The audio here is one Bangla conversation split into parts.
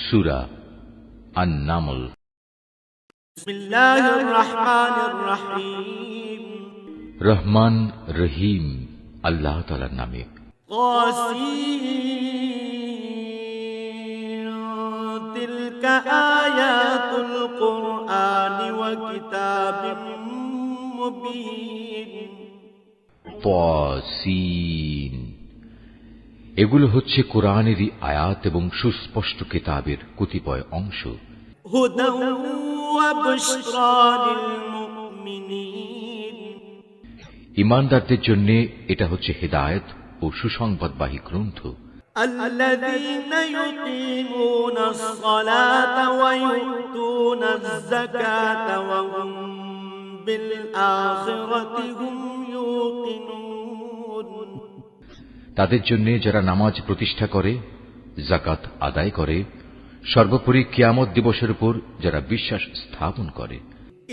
সূরা আন-নামল। বিসমিল্লাহির রহমানির রহিম। রহমান রহিম আল্লাহ তাআলার নামে। তাসিন তিলকা আয়াতুল কুরআনি ওয়া কিতাবিম মুবিন। তাসিন, এগুলো হচ্ছে কোরআনেরই আয়াত এবং সুস্পষ্ট কিতাবের কতিপয় অংশ। হুদাও ওয়া বুশরা লিল মুমিনিন, ঈমানদারদের জন্য এটা হচ্ছে হেদায়েত ও সুসংবাদবাহী গ্রন্থ। আল্লাযীনা ইউকিমুনাস সালাতা ওয়া ইউতুনাজ যাকাতা ওয়া হুম বিল আখিরাতি হুম ইউকিনুন, তাদের জন্য যারা নামাজ প্রতিষ্ঠা করে, যাকাত আদায় করে, সর্বোপরি কিয়ামত দিবসের উপর যারা বিশ্বাস স্থাপন করে।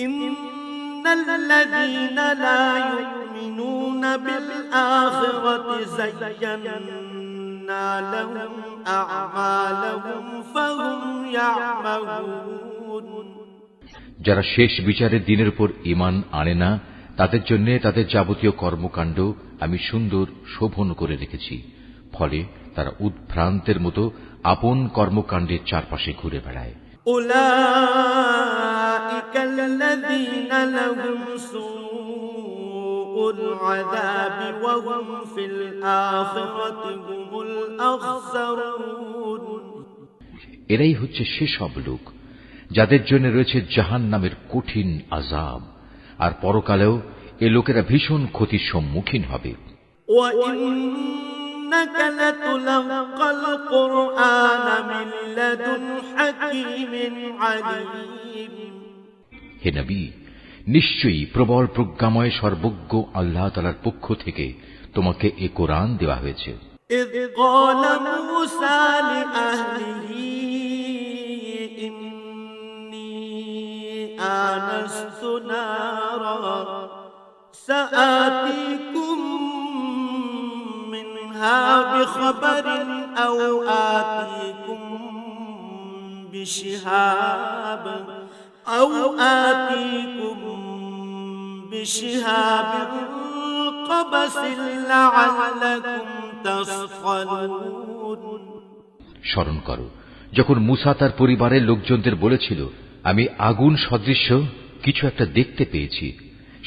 ইন্নাল্লাযীনা লা ইউমিনুনা বিল আখিরাতি যায়্যান্না লাহুম আ'মালাহুম ফাহুম ইয়া'মাহুন, যারা শেষ বিচারের দিনের উপর ঈমান আনে না, তাদের জন্য তাদের যাবতীয় কর্মকাণ্ড আমি সুন্দর শোভন করে রেখেছি, ফলে তারা উদ্ভ্রান্তের মতো আপন কর্মকাণ্ডের চারপাশে ঘুরে বেড়ায়। উলাইকাল্লাযীনা লাহুম সুউল আযাবি ওয়া হুম ফিল আখিরাতি হুমুল আখসারুন, এরাই হচ্ছে সেসব লোক যাদের জন্য রয়েছে জাহান্নামের কঠিন আযাব, আর পরকালেও এ লোকেরা ভীষণ ক্ষতির সম্মুখীন হবে। ওয়া ইন্নাকা লাতুলাক্কাল কুরআনা মিন লাদুন হাকীমিন আলীম, হে নবী, নিশ্চয়ই প্রবল প্রজ্ঞাময় সর্বজ্ঞ আল্লাহ তাআলার পক্ষ থেকে তোমাকে এ কোরআন দেওয়া হয়েছে। ইয ক্বালা মূসা লিআহলিহি ইন্নী আনাস্তু নারা সাআতিকুম মিনহা বিখবরিন আও আতিকুম বিশিহাব কবাসিন লাআল্লাকুম তাসফালুন। স্মরণ করো যখন মূসা তার পরিবারের লোকজনদের বলেছিল, আমি আগুন সদৃশ্য কিছু একটা দেখতে পেয়েছি,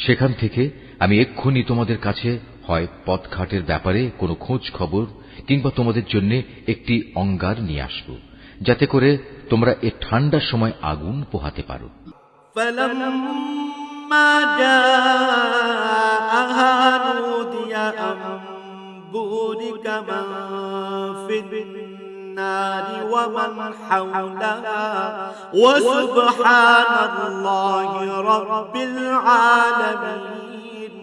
সেখান থেকে আমি এক্ষুনি তোমাদের কাছে হয় পথঘাটের ব্যাপারে কোনো খোঁজ খবর কিংবা তোমাদের জন্য একটি অঙ্গার নিয়ে আসব, যাতে করে তোমরা এ ঠান্ডার সময় আগুন পোহাতে পারো। ফালাম্মা জাআহা নুদিয়া আম বুরিকা মান ফিন নারি ওয়া মান হাওলাহা ওয়া সুবহানাল্লাহি রাব্বিল আলামিন।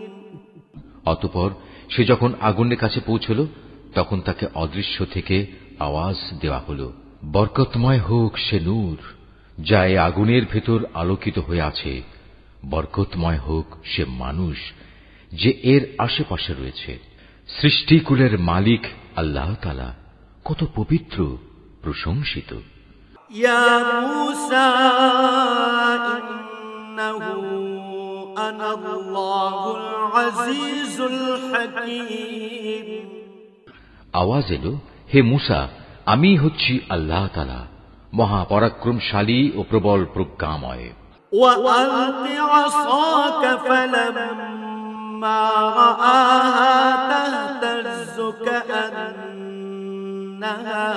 অতঃপর সে যখন আগুনের কাছে পৌঁছল, তখন তাকে অদৃশ্য থেকে আওয়াজ দেওয়া হল, বরকতময় হোক সে নূর যা এ আগুনের ভেতর আলোকিত হয়ে আছে, বরকতময় হোক সে মানুষ যে এর আশেপাশে রয়েছে। সৃষ্টিকুলের মালিক আল্লাহ তাআলা কত পবিত্র, প্রশংসিত। ইয়া মূসা ইন্নাহু আনাল্লাহুল আজিজুল হাকীম। আওয়াজ এলো, হে মূসা, আমি হচ্ছি আল্লাহ তাআলা, মহাপরাক্রমশালী ও প্রবল প্রজ্ঞাময়। وألق عصاك فلما رآها تهتز كأنها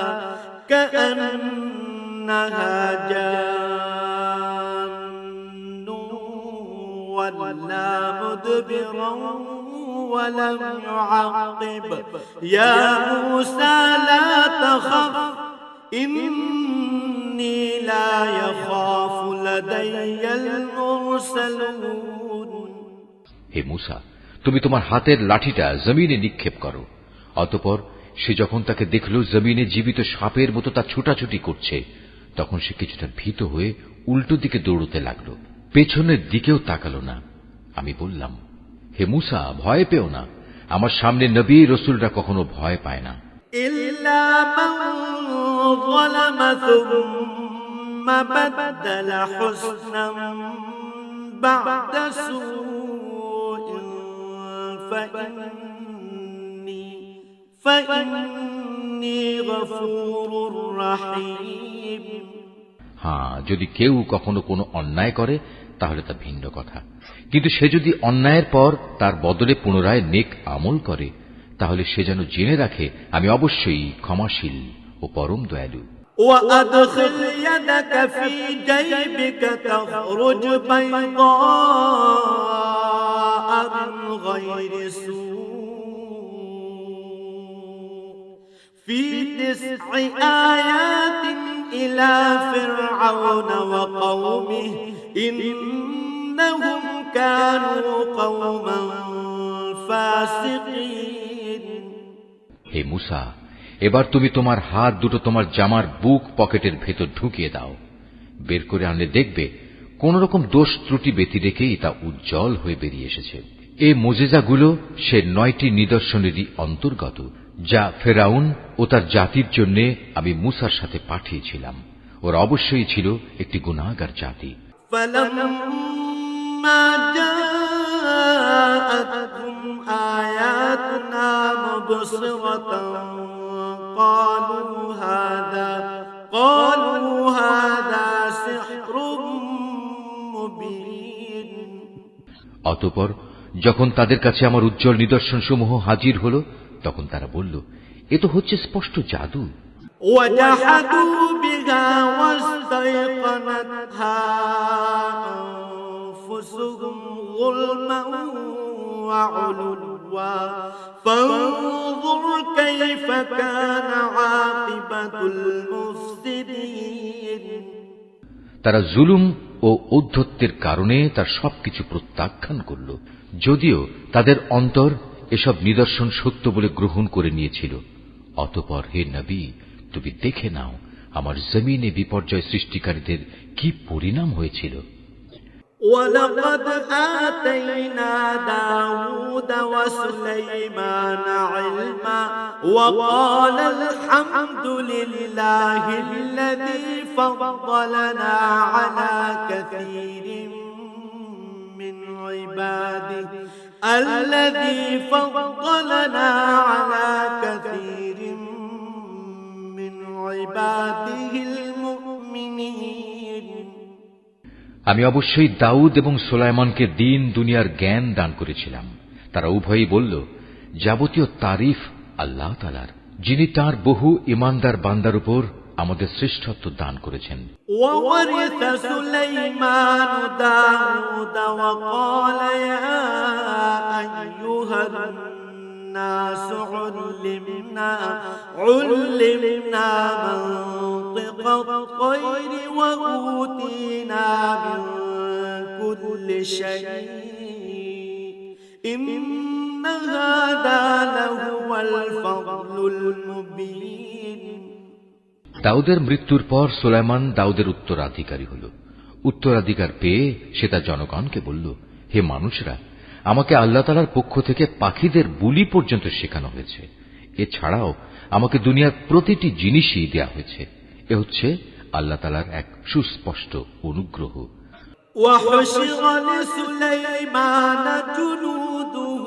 جان ولا مدبرا ولم يعقب يا موسى لا تخف إني لا يخاف لدي المرسلون। হে মূসা, তুমি তোমার হাতের লাঠিটা জমিনে নিক্ষেপ করো। অতঃপর সে যখন তাকে দেখল জমিনে জীবিত সাপের মতো তা ছুটাছুটি করছে, তখন সে কিছুটা ভীত হয়ে উল্টো দিকে দৌড়তে লাগল, পেছনের দিকেও তাকালো না। আমি বললাম, হে মূসা, ভয় পেও না, আমার সামনে নবী রসুলরা কখনো ভয় পায় না। ইল্লা মান ظلم ثم بدل حسنا بعد سوء فإني غفور رحيم। হ্যাঁ, যদি কেউ কখনো কোনো অন্যায় করে তাহলে তা ভিন্ন কথা, কিন্তু সে যদি অন্যায়ের পর তার বদলে পুনরায় নেক আমল করে তাহলে সে যেন জেনে রাখে আমি অবশ্যই ক্ষমাশীল ও পরম দয়ালু। وأدخل يدك في جيبك تخرج بيضاء من غير سوء في 9 آيات إلى فرعون وقومه إنهم كانوا قوما فاسقين। হে মুসা, এবার তুমি তোমার হাত দুটো তোমার জামার বুক পকেটের ভেতর ঢুকিয়ে দাও। বের করে আনলে দেখবে কোন রকম দোষ ত্রুটি ব্যতি রেখেই তা উজ্জ্বল হয়ে বেরিয়ে এসেছে। এই মুজিজাগুলো সে 9টি নিদর্শনেরই অন্তর্গত, যা ফেরাউন ও তার জাতির জন্য আমি মুসার সাথে পাঠিয়েছিলাম। ওরা অবশ্যই ছিল একটি গুনাহগার জাতি। فلما جاءتهم آياتنا مبصرة قالوا هذا سحر مبين। অতঃপর যখন তাদের কাছে আমার উজ্জ্বল নিদর্শনসমূহ হাজির হল তখন তারা বলল, এ তো হচ্ছে স্পষ্ট জাদু। وجحدوا بها واستيقنتها أنفسهم ظلما وعلوا فانظر كيف كان عاقبة المفسدين। তারা জুলুম ও ঔদ্ধত্যের কারণে তার সবকিছু প্রত্যাখ্যান করল, যদিও তাদের অন্তর এসব নিদর্শন সত্য বলে গ্রহণ করে নিয়েছিল। অতঃপর হে নবী, তুমি দেখে নাও আমার জমিনে বিপর্যয় সৃষ্টিকারীদের কি পরিণাম হয়েছিল। ولقد آتينا داود وسليمان علما وقال الحمد لله الذي فضلنا على كثير من عباده المؤمنين। আমি অবশ্যই দাউদ এবং সুলাইমানকে দ্বীন দুনিয়ার জ্ঞান দান করেছিলাম। তারা উভয়ই বলল, যাবতীয় তারিফ আল্লাহ তাআলার, যিনি তাঁর বহু ঈমানদার বান্দার উপর আমাদের শ্রেষ্ঠত্ব দান করেছেন। وورث سليمان داود وقال يا أيها الناس علمنا منطق الطير وأوتينا من كل شيء إن هذا لهو الفضل المبين। দাউদের মৃত্যুর পর সুলাইমান দাউদের উত্তরাধিকারী হল। উত্তরাধিকার পেয়ে সে তার জনগণকে বলল, হে মানুষরা, আমাকে আল্লাহ তাআলার পক্ষ থেকে পাখিদের বুলি পর্যন্ত শেখানো হয়েছে। এছাড়াও আমাকে দুনিয়ার প্রতিটি জিনিসই দেয়া হয়েছে। এ হচ্ছে আল্লাহ তাআলার এক সুস্পষ্ট অনুগ্রহ। وحشر لسليمان جنوده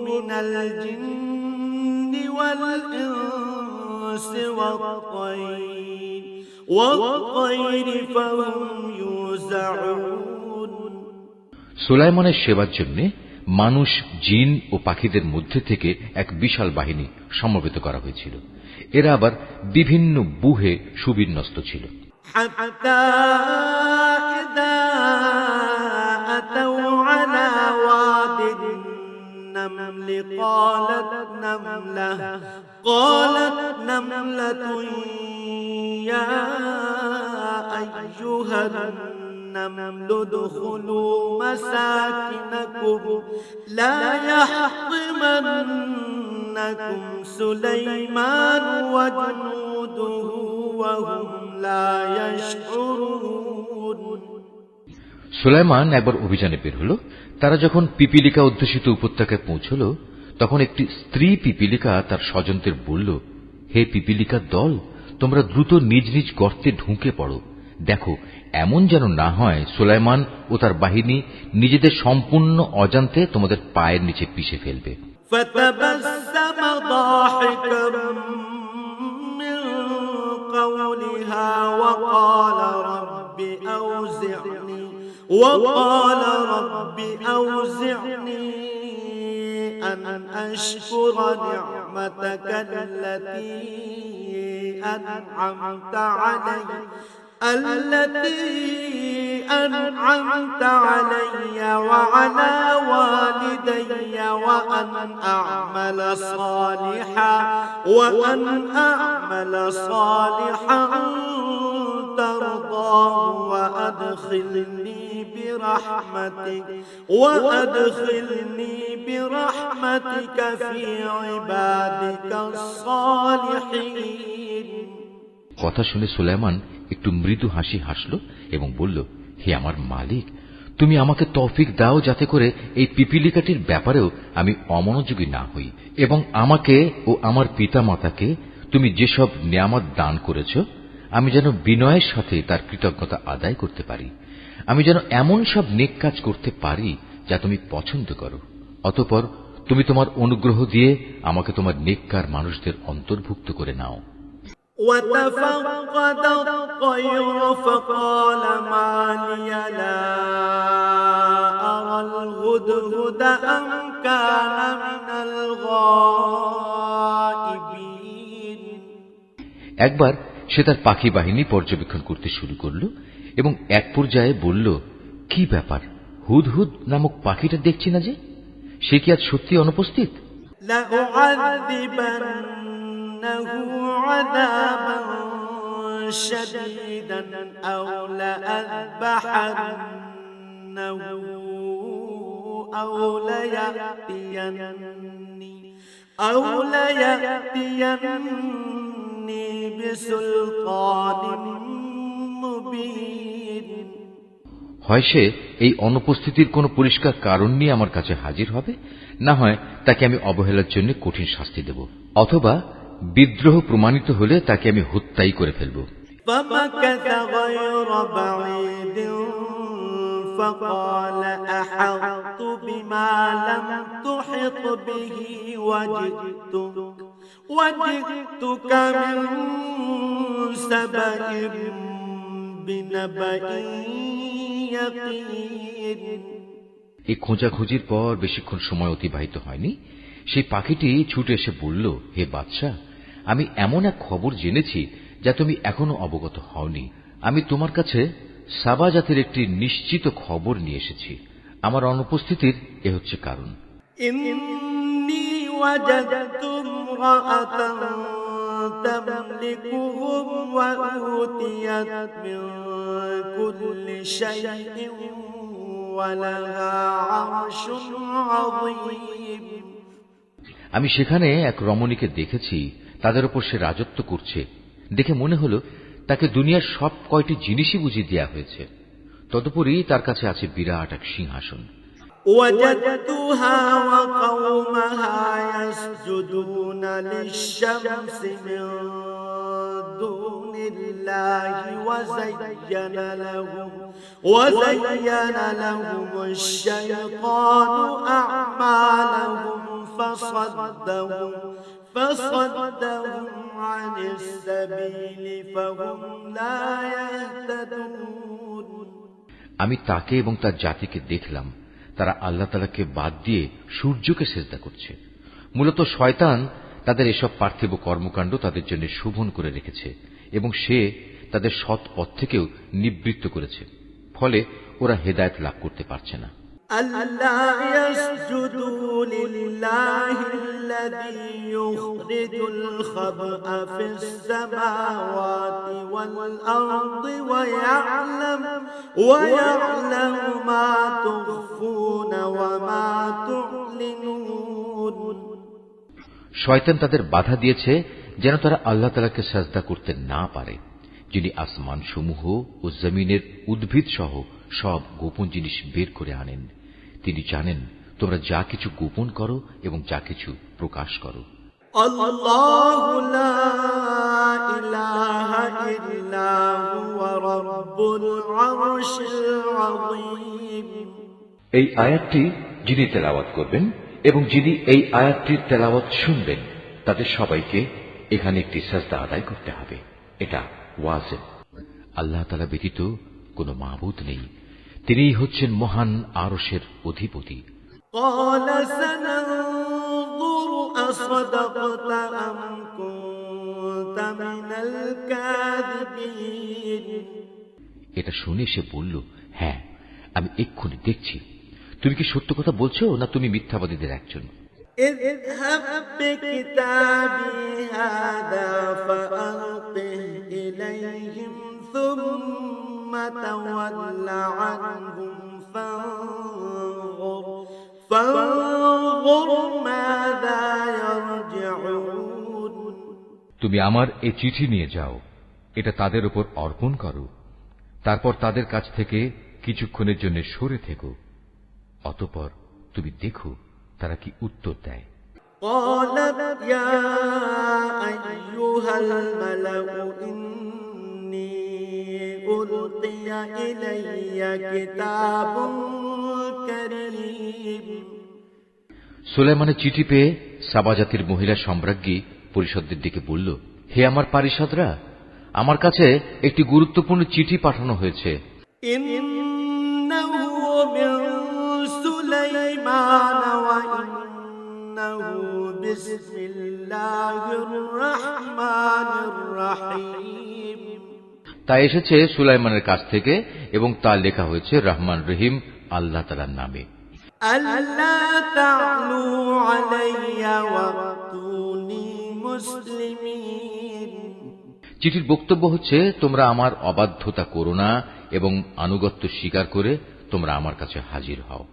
من الجن والإنس والطير فهم يوزعون। সুলাইমানের সেবার জন্য মানুষ, জিন ও পাখিদের মধ্যে থেকে এক বিশাল বাহিনী সমবেত করা হয়েছিল। এরা আবার বিভিন্ন বুহে সুবিন্যস্ত ছিল। حتى إذا أتوا على واد النمل قالت نملة يا أيها النمل ادخلوا مساكنكم لا يحطمنكم سليمان وجنوده وهم لا يشعرون। সুলাইমান একবার অভিযানে বের হল। তারা যখন পিপিলিকা অধ্যুষিত উপত্যকায় পৌঁছল তখন একটি স্ত্রী পিপিলিকা তার স্বজনদের বলল, হে পিপিলিকার দল, তোমরা দ্রুত নিজ নিজ গর্তে ঢুকে পড়ো। দেখো এমন যেন না হয় সুলাইমান ও তার বাহিনী নিজেদের সম্পূর্ণ অজান্তে তোমাদের পায়ের নিচে পিষে ফেলবে। فتبسم ضاحكا من قولها وقال رب أوزعني أن أشكر نعمتك التي أنعمت علي وعلى والدي وأن أعمل صالحا ترضاه وأدخلني برحمتك في عبادك الصالحين। কথা শুনে সুলাইমান একটু মৃদু হাসি হাসল এবং বলল, হে আমার মালিক, তুমি আমাকে তৌফিক দাও যাতে করে এই পিপিলিকাটির ব্যাপারেও আমি অমনোযোগী না হই, এবং আমাকে ও আমার পিতা মাতাকে তুমি যেসব নিয়ামত দান করেছ আমি যেন বিনয়ের সাথে তার কৃতজ্ঞতা আদায় করতে পারি। আমি যেন এমন সব নেক কাজ করতে পারি যা তুমি পছন্দ করো। অতঃপর তুমি তোমার অনুগ্রহ দিয়ে আমাকে তোমার নেককার মানুষদের অন্তর্ভুক্ত করে নাও। وتفقد الطير فقال ما لي لا أرى الهدهد أم كان من الغائبين। একবার সে তার পাখি বাহিনী পর্যবেক্ষণ করতে শুরু করল এবং এক পর্যায়ে বলল, কি ব্যাপার, হুদহুদ নামক পাখিটা দেখছি না যে, সে কি আজ সত্যি অনুপস্থিত? عذابا شديدا أو لأذبحنه أو ليأتيني بسلطان مبين। হয় সে এই অনুপস্থিতির কোনো পরিষ্কার কারণ নিয়ে আমার কাছে হাজির হবে, না হয় তাকে আমি অবহেলার জন্য কঠিন শাস্তি দেব, অথবা বিদ্রোহ প্রমাণিত হলে তাকে আমি হত্যাই করে ফেলব। فمكث غير بعيد فقال أحطت بما لم تحط به وجئتك من سبأ بنبأ يقين। এই খোঁজাখুঁজির পর বেশিক্ষণ সময় অতিবাহিত হয়নি। সেই পাখিটি ছুটে এসে বলল, হে বাদশাহ, আমি এমন এক খবর জেনেছি যা তুমি এখনো অবগত হওনি। আমি তোমার কাছে সাবা জাতির একটি নিশ্চিত খবর নিয়ে এসেছি। আমার অনুপস্থিতির এ হচ্ছে কারণ। ইন্নী ওয়াজাদতু ইমরাআতান তামলিকুহুম ওয়া উতিয়াত মিন কুল্লি শাইইন ওয়া লাহা আরশুন আযীম। আমি সেখানে এক রমণীকে দেখেছি, তাদের উপর সে রাজত্ব করছে। দেখে মনে হল তাকে দুনিয়ার সব কয়টি জিনিসই বুঝিয়ে দেওয়া হয়েছে। তদুপরি তার কাছে আছে বিরাট এক সিংহাসন। وجدتها وقومها يسجدون للشمس من دون الله وزين لهم الشيطان أعمالهم فصدهم عن السبيل فهم لا يهتدون। আমি তাকে এবং তার জাতিকে দেখলাম, তারা আল্লাহ তাআলাকে বাদ দিয়ে সূর্যকে সিজদা করছে। মূলত শয়তান তাদের এসব পার্থিব কর্মকাণ্ড তাদের জন্য শোভন করে রেখেছে এবং সে তাদের সৎ পথ থেকেও নিবৃত্ত করেছে, ফলে ওরা হেদায়েত লাভ করতে পারছে না। ألا يسجدوا لله الذي يخرج الخبأ في السماوات والأرض ويعلم ما تخفون وما تعلنون। শয়তান তাদের বাধা দিয়েছে যেন তারা আল্লাহ তাআলাকে সাজদা করতে না পারে, যিনি আসমান সমূহ ও জমিনের উদ্ভিদ সহ সব গোপন জিনিস বের করে আনেন। তিনি জানেন তোমরা যা কিছু গোপন করো এবং যা কিছু প্রকাশ করো। আল্লাহু লা إله إلا هو رب العرش العظيم এই আয়াতটি যিনি তেলাওয়াত করবেন এবং যিনি এই আয়াতটির তেলাওয়াত শুনবেন তাদের সবাইকে এখানে একটি সাজদা আদায় করতে হবে। এটা ওয়াজিব। আল্লাহ তাআলা ব্যতীত কোনো মাবুদ নেই, তিনিই হচ্ছেন মহান আরশের অধিপতি। قال سننظر أصدقت أم كنت من الكاذبين এটা শুনে সে বলল, হ্যাঁ, আমি এক্ষুনি দেখছি তুমি কি সত্য কথা বলছো না তুমি মিথ্যাবাদীদের একজন। اذهب بكتابي هذا فألقه إليهم ثم تول عنهم فانظر ماذا يرجعون তুমি আমার এই চিঠি নিয়ে যাও, এটা তাদের উপর অর্পণ করো, তারপর তাদের কাছ থেকে কিছুক্ষণের জন্য সরে থেকো, অতঃপর তুমি দেখো তারা কি উত্তর দেয়। قالت يا أيها الملأ إني ألقي إلي كتاب كريم সুলাইমানের চিঠি পেয়ে সাবা জাতির মহিলা সম্রাজ্ঞী পরিষদদের দিকে বলল, হে আমার পারিষদরা, আমার কাছে একটি গুরুত্বপূর্ণ চিঠি পাঠানো হয়েছে। ইন্নাহু মিন সুলাইমান ওয়া ইন্নাহু বিসমিল্লাহির রাহমানির রাহিম। তা এসেছে সুলাইমানের কাছ থেকে এবং তা লেখা হয়েছে রহমান রহিম আল্লাহ তাআলার নামে। আল্লা তা'লু আলাইয়া ওয়াতুনি মুসলিমিন। চিঠির বক্তব্য হচ্ছে, তোমরা আমার অবাধ্যতা করো না এবং আনুগত্য স্বীকার করে তোমরা আমার কাছে হাজির হও।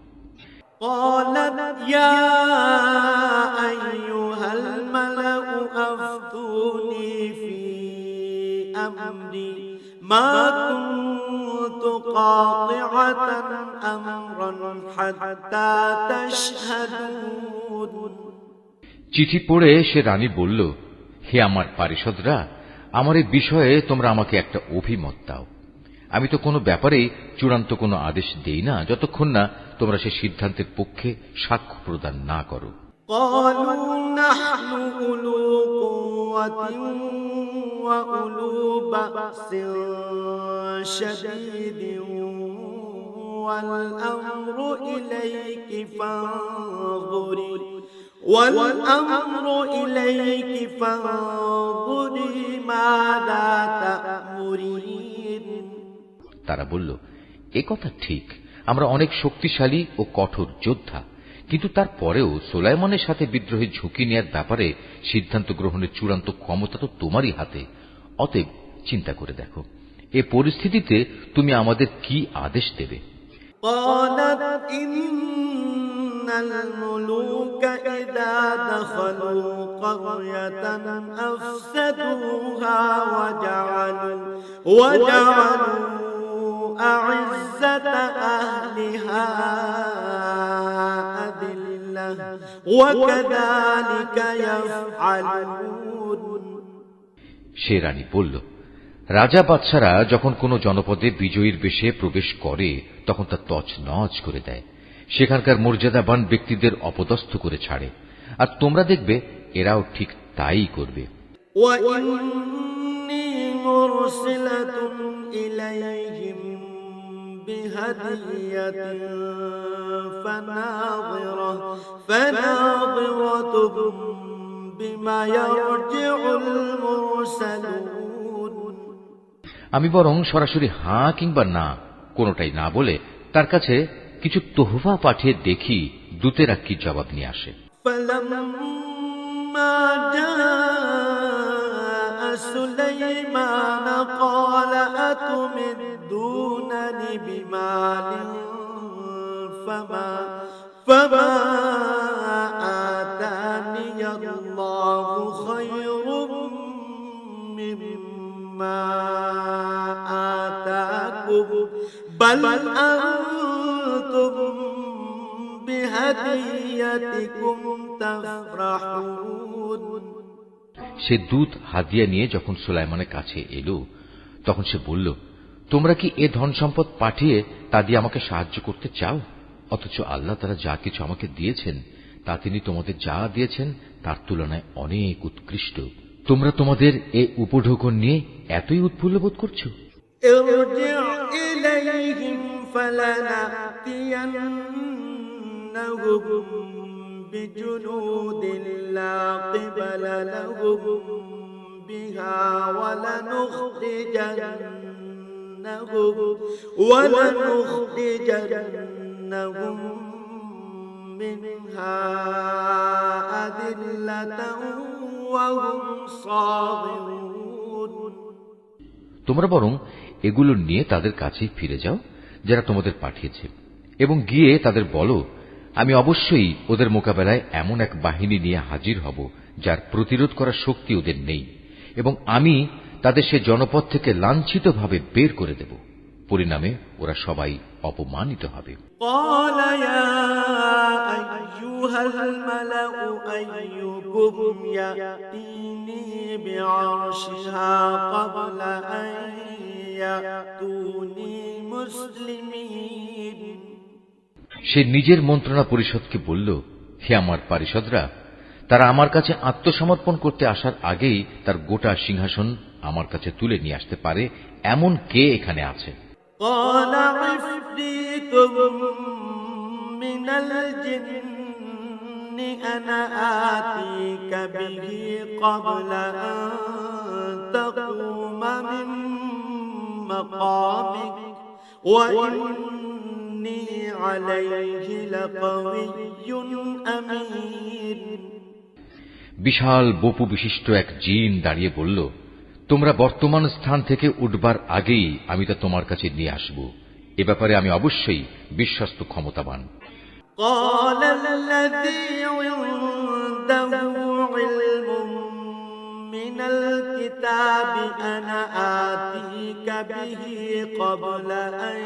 قالت يا أيها الملأ أفتوني في أمري ما كنت قاطعة أمرا حتى تشهدون। চিঠি পড়ে সে রানী বলল, হে আমার পারিষদরা, আমার এই বিষয়ে তোমরা আমাকে একটা অভিমত দাও। আমি তো কোনো ব্যাপারেই চূড়ান্ত কোনো আদেশ দেই না যতক্ষণ না তোমরা সে সিদ্ধান্তের পক্ষে সাক্ষ্য প্রদান না করো। قالوا نحن أولو قوة وأولو بأس شديد والأمر إليك فانظري ماذا تأمرين। তারা বলল, এ কথা ঠিক, আমরা অনেক শক্তিশালী ও কঠোর যোদ্ধা, কিন্তু তারপরেও সুলাইমানের সাথে বিদ্রোহের ঝুঁকি নেয়ার ব্যাপারে সিদ্ধান্ত গ্রহণের চূড়ান্ত ক্ষমতা তো তোমারই হাতে। অতএব চিন্তা করে দেখো, এ পরিস্থিতিতে তুমি আমাদের কি আদেশ দেবে। قالت إن الملوك إذا دخلوا قرية أفسدوها وجعلوا أعزة أهلها أذلة وكذلك يفعلون। সে রানী বলল, রাজা বাদশারা যখন কোনো জনপদে বিজয়ীর বেশে প্রবেশ করে তখন তা তছনছ করে দেয়, সেখানকার মর্যাদাবান ব্যক্তিদের অপদস্থ করে ছাড়ে, আর তোমরা দেখবে এরাও ঠিক তাই করবে। وإني مرسلة إليهم بهدية فناظرة بما يرجع المرسلون। আমি বরং সরাসরি হাঁ কিংবা না কোনোটাই না বলে তার কাছে কিছু তোহফা পাঠিয়ে দেখি দূতেরা কি জবাব নিয়ে আসে। فلما جاء سليمان قال أتمدونني بمال فما آتاني الله خير مما آتاكم بل أنتم بهديتكم تفرحون। সে দূত হাদিয়া নিয়ে যখন সুলাইমানের কাছে এলো, তখন সে বলল, তোমরা কি এ ধন সম্পদ পাঠিয়ে তা দিয়ে আমাকে সাহায্য করতে চাও? অথচ আল্লাহ তাআলা যা কিছু আমাকে দিয়েছেন তা তিনি তোমাদের যা দিয়েছেন তার তুলনায় অনেক উৎকৃষ্ট। তোমরা তোমাদের এ উপঢৌকন নিয়ে এতই উৎফুল্ল বোধ করছো? ارجع إليهم فلنأتينهم بجنود لا قبل لهم بها ولنخرجنهم منها أذلة وهم صاغرون। তোমরা বরং এগুলো নিয়ে তাদের কাছে ফিরে যাও যারা তোমাদের পাঠিয়েছে, এবং গিয়ে তাদের বলো, আমি অবশ্যই ওদের মোকাবেলায় এমন এক বাহিনী নিয়ে হাজির হব যার প্রতিরোধ করার শক্তি ওদের নেই, এবং আমি তাদের সে জনপদ থেকে লাঞ্ছিতভাবে বের করে দেব। পরিণামে ওরা সবাই অপমানিত হবে। قال يا أيها الملأ أيكم يأتيني بعرشها قبل أن يأتوني مسلمين। সে নিজের মন্ত্রণা পরিষদকে বলল, হে আমার পারিষদরা, তারা আমার কাছে আত্মসমর্পণ করতে আসার আগেই তার গোটা সিংহাসন আমার কাছে তুলে নিয়ে আসতে পারে এমন কে এখানে আছে? قال عفريت من الجن أنا آتيك به قبل أن تقوم من مقامك وإني عليه لقوي أمين। বিশাল বপু বিশিষ্ট এক জিন দাঁড়িয়ে বলল, তোমরা বর্তমান স্থান থেকে উঠবার আগেই আমি তা তোমার কাছে নিয়ে আসব। এ ব্যাপারে আমি অবশ্যই বিশ্বস্ত ক্ষমতাবান। قال الذي عنده علم من الكتاب أنا آتيك به قبل أن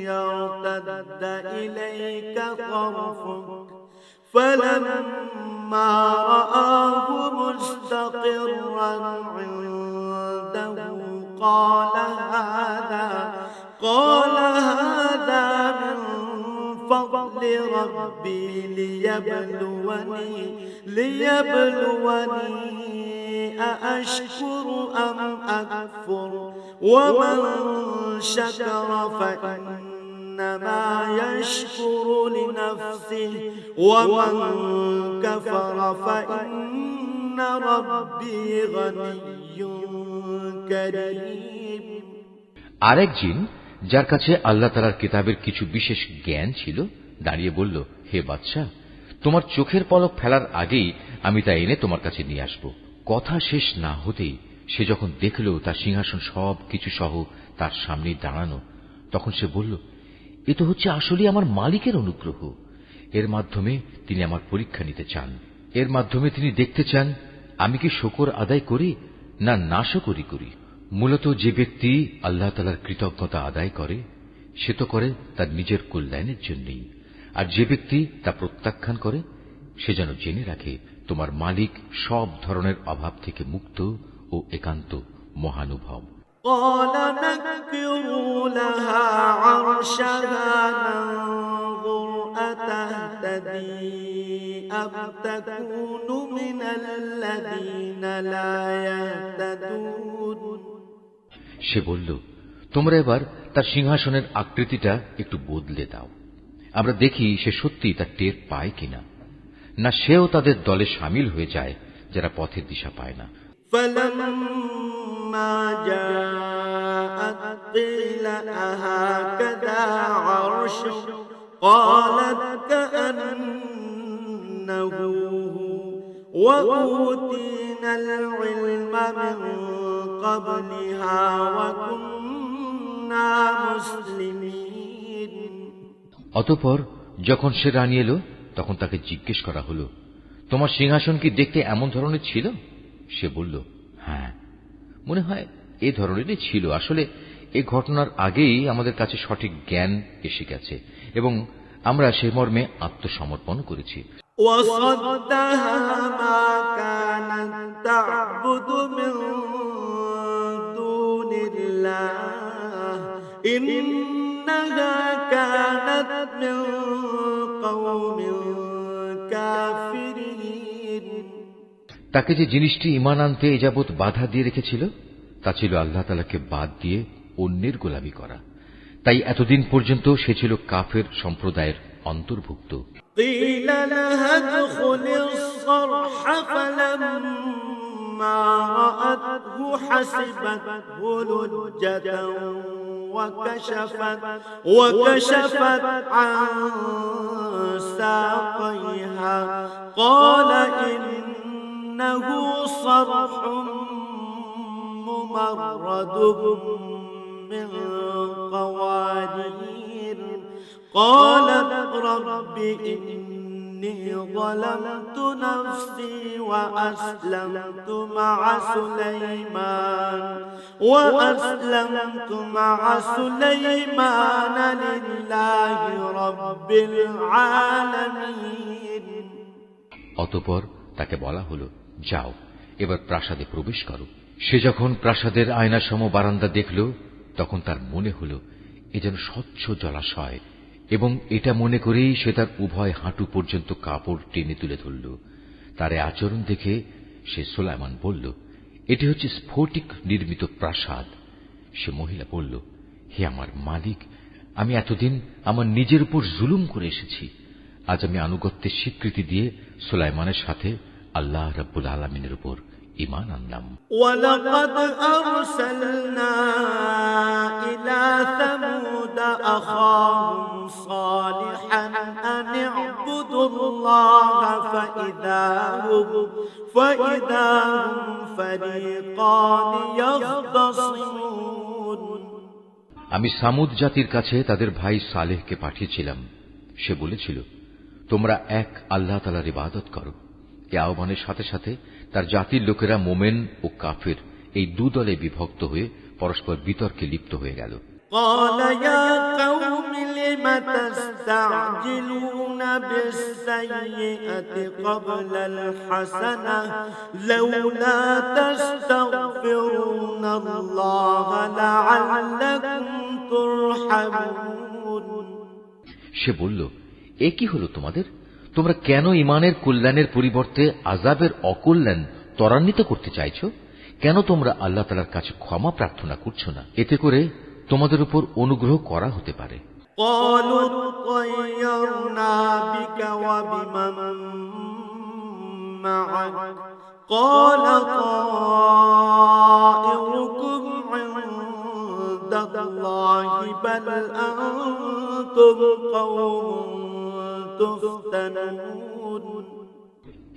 يرتد إليك طرفك فلما رآه مستقرا عنده قال هذا من فضل ربي ليبلوني أأشكر أم أكفر ومن شكر فإنما يشكر لنفسه ومن كفر فإن ربي غني كريم। আরেক জিন, যার কাছে আল্লাহ তাআলার কিতাবের কিছু বিশেষ জ্ঞান ছিল, দাঁড়িয়ে বলল, হে বাদশাহ, তোমার চোখের পলক ফেলার আগেই আমি তা এনে তোমার কাছে নিয়ে আসব। কথা শেষ না হতেই সে যখন দেখল তার সিংহাসন সব কিছু সহ তার সামনেই দাঁড়ানো, তখন সে বলল, এ তো হচ্ছে আসলে আমার মালিকের অনুগ্রহ। এর মাধ্যমে তিনি আমার পরীক্ষা নিতে চান। এর মাধ্যমে তিনি দেখতে চান আমি কি শুকর আদায় করি না নাশকরি করি। মূলত যে ব্যক্তি আল্লাহ তাআলার কৃতজ্ঞতা আদায় করে সে তো করে তার নিজের কল্যাণের জন্যই, আর যে ব্যক্তি তা প্রত্যাখ্যান করে সে যেন জেনে রাখে তোমার মালিক সব ধরনের অভাব থেকে মুক্ত ও একান্ত মহানুভব। قال نكروا لها عرشها ننظر أتهتدي أم تكون من الذين لا يهتدون। সে বলল, তোমরা এবার তার সিংহাসনের আকৃতিটা একটু বদলে দাও, আমরা দেখি সে সত্যি তার টের পায় কিনা, না সেও তাদের দলে সামিল হয়ে যায় যারা পথের দিশা পায় না। فلما جاءت قيل أهكذا عرشك قالت كأنه وأوتينا العلم من قبلها وكنا مسلمين। অতঃপর যখন সে রানী এলো তখন তাকে জিজ্ঞেস করা হলো, তোমার সিংহাসন কি দেখতে এমন ধরনের ছিল? সে বলল, হ্যাঁ, মনে হয় এ ধরনেরই ছিল। আসলে এ ঘটনার আগেই আমাদের কাছে সঠিক জ্ঞান এসে গেছে এবং আমরা সে মর্মে আত্মসমর্পণ করেছি। وصدها ما كانت تعبد من دون الله إنها كانت من قوم كافرين তাকে যে জিনিসটি ঈমান আনতে এযাবৎ বাধা দিয়ে রেখেছিল তা ছিল আল্লাহ তাআলাকে বাদ দিয়ে অন্যের গোলামি করা। তাই এতদিন পর্যন্ত সে ছিল কাফের সম্প্রদায়ের অন্তর্ভুক্ত। قيل لها ادخل الصرح فلما رأته حسبته لجة وكشفت عن ساقيها قال إنه صرح ممرد من قوارير قالت رب إني ظلمت نفسي وأسلمت مع سليمان لله رب العالمين অতঃপর তাকে বলা হলো, যাও এবার প্রাসাদে প্রবেশ করো। সে যখন প্রাসাদের আয়নাসম বারান্দা দেখল তখন তার মনে হল এ যেন স্বচ্ছ জলাশয়, এবং এটা মনে করেই সে তার উভয় হাঁটু পর্যন্ত কাপড় টেনে তুলে ধরল। তার আচরণ দেখে সে সুলাইমান বলল, এটি হচ্ছে স্ফটিক নির্মিত প্রাসাদ। সে মহিলা বলল, হে আমার মালিক, আমি এতদিন আমার নিজের উপর জুলুম করে এসেছি। আজ আমি আনুগত্যের স্বীকৃতি দিয়ে সুলাইমানের সাথে আল্লাহ রাব্বুল আলামিনের উপর ঈমান আনলাম। ওয়ালাকাদ আরসালনা ইলা সামুদ আখাহুম সালিহান আন ইবুদুল্লাহা ফাইদাহুম ফারিকান ইয়াখতাসিমুন। আমি সামুদ জাতির কাছে তাদের ভাই সালেহকে পাঠিয়েছিলাম। সে বলেছিল, তোমরা এক আল্লাহ তাআলার ইবাদত করো। এ আহ্বানের সাথে সাথে তার জাতির লোকেরা মোমেন ও কাফের এই দুদলে বিভক্ত হয়ে পরস্পর বিতর্কে লিপ্ত হয়ে গেল। قال يا قوم لم تستعجلون بالسيئة قبل الحسنة لولا تستغفرون الله لعلكم ترحمون। সে বলল, এ কি হলো তোমাদের? তোমরা কেন ঈমানের কল্যাণের পরিবর্তে আযাবের অকল্যাণ ত্বরান্বিত করতে চাইছ? কেন তোমরা আল্লাহ তাআলার কাছে ক্ষমা প্রার্থনা করছো না? এতে করে তোমাদের উপর অনুগ্রহ করা হতে পারে। قالوا طيرنا بك وبمن معك قال طائركم عند الله بل أنتم قوم تفتنون।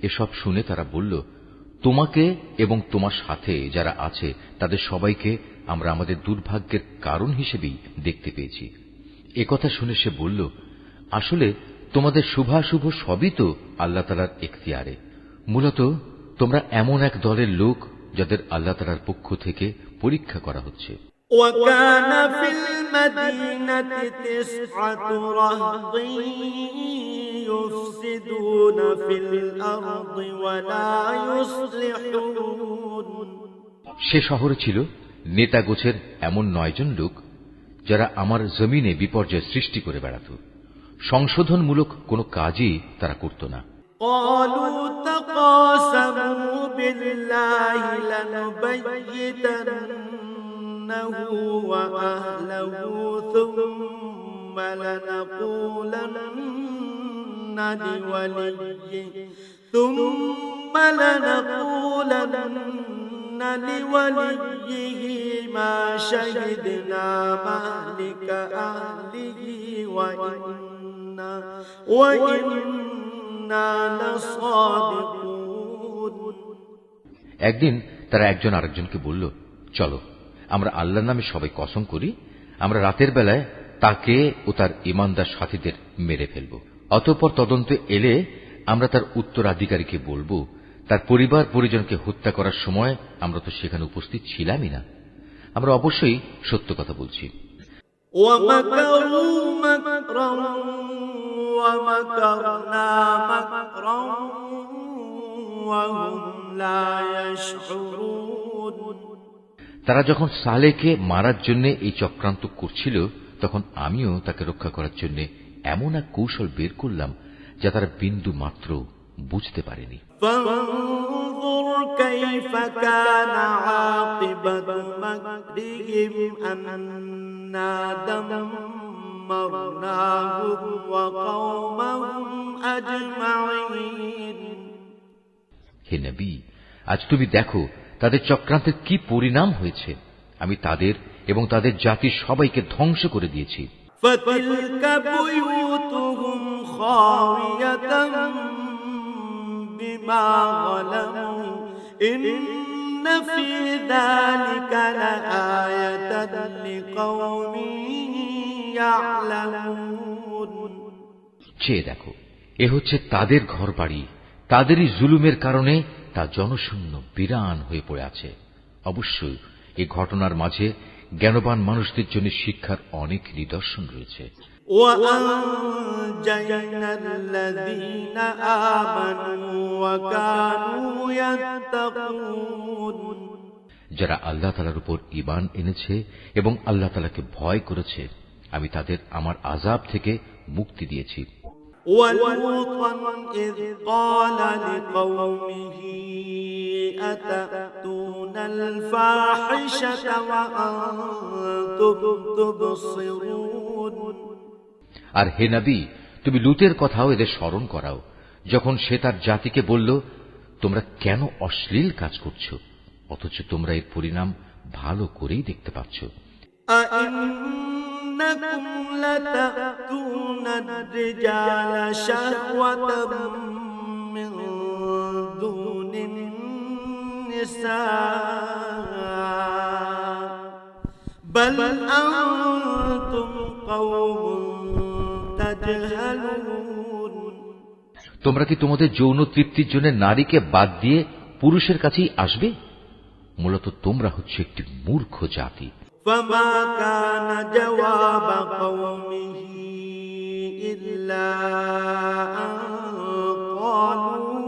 এসব শুনে তারা বলল, তোমাকে এবং তোমার সাথে যারা আছে তাদের সবাইকে আমরা আমাদের দুর্ভাগ্যের কারণ হিসেবেই দেখতে পেয়েছি। একথা শুনে সে বলল, আসলে তোমাদের শুভাশুভ সবই তো আল্লাহ তাআলার এখতিয়ারে। মূলত তোমরা এমন এক দলের লোক যাদের আল্লাহ তাআলার পক্ষ থেকে পরীক্ষা করা হচ্ছে। وكان في المدينة 9 رهط يفسدون في الأرض ولا يصلحون। সে শহরে ছিল নেতাগোছের এমন 9 জন লোক যারা আমার জমিনে বিপর্যয় সৃষ্টি করে বেড়াত। সংশোধনমূলক কোনো কাজই তারা করত না। قالوا تقاسموا بالله لنبيتنه وأهله ثم لنقولن لوليه ما شهدنا مهلك أهله وإنا لصادقون। একদিন তারা একজন আরেকজনকে বলল, চলো আমরা আল্লাহর নামে সবাই কসম করি, আমরা রাতের বেলায় তাকে ও তার ঈমানদার সাথীদের মেরে ফেলব। অতঃপর তদন্তে এলে আমরা তার উত্তরাধিকারীকে বলবো, তার পরিবার পরিজনকে হত্যা করার সময় আমরা তো সেখানে উপস্থিত ছিলামই না। আমরা অবশ্যই সত্য কথা বলছি। ومكروا مكرا ومكرنا مكرا وهم لا يشعرون তারা যখন সালেহকে মারার জন্য এই চক্রান্ত করছিল, তখন আমিও তাকে রক্ষা করার জন্য এমন এক কৌশল বের করলাম যা তারা বিন্দু মাত্র বুঝতে পারেনি। فانظر كيف كان عاقبة مكرهم أنا دمرناهم وقومهم أجمعين। হে নবী, আজ তুমি দেখো তাদের চক্রান্তের কি পরিণাম হয়েছে। আমি তাদের এবং তাদের জাতির সবাইকে ধ্বংস করে দিয়েছি। فتلك بيوتهم خاوية بما ظلموا إن في ذلك لآية لقوم يعلمون। চেয়ে দেখো, এ হচ্ছে তাদের ঘরবাড়ি, তাদেরই জুলুমের কারণে তা জনশূন্য বিরান হয়ে পড়ে আছে। অবশ্যই এই ঘটনার মাঝে জ্ঞানবান মানুষদের জন্য শিক্ষার অনেক নিদর্শন রয়েছে। وأنجينا الذين آمنوا وكانوا يتقون। যারা আল্লাহ তাআলার উপর ঈমান এনেছে এবং আল্লাহ তাআলাকে ভয় করেছে, আমি তাদের আমার আযাব থেকে মুক্তি দিয়েছি। ولوطا إذ قال لقومه أتأتون الفاحشة وأنتم تبصرون। আর হে নবী, তুমি লূতের কথাও এদের স্মরণ করাও, যখন সে তার জাতিকে বলল, তোমরা কেন অশ্লীল কাজ করছো, অথচ তোমরা এর পরিণাম ভালো করেই দেখতে পাচ্ছ। أئنكم لتأتون الرجال شهوة من دون النساء بل أنتم قوم تجهلون। তোমরা কি তোমাদের যৌন তৃপ্তির জন্য নারীকে বাদ দিয়ে পুরুষের কাছেই আসবে? মূলত তোমরা হচ্ছে একটি মূর্খ জাতি। فما كان جواب قومه إلا أن قالوا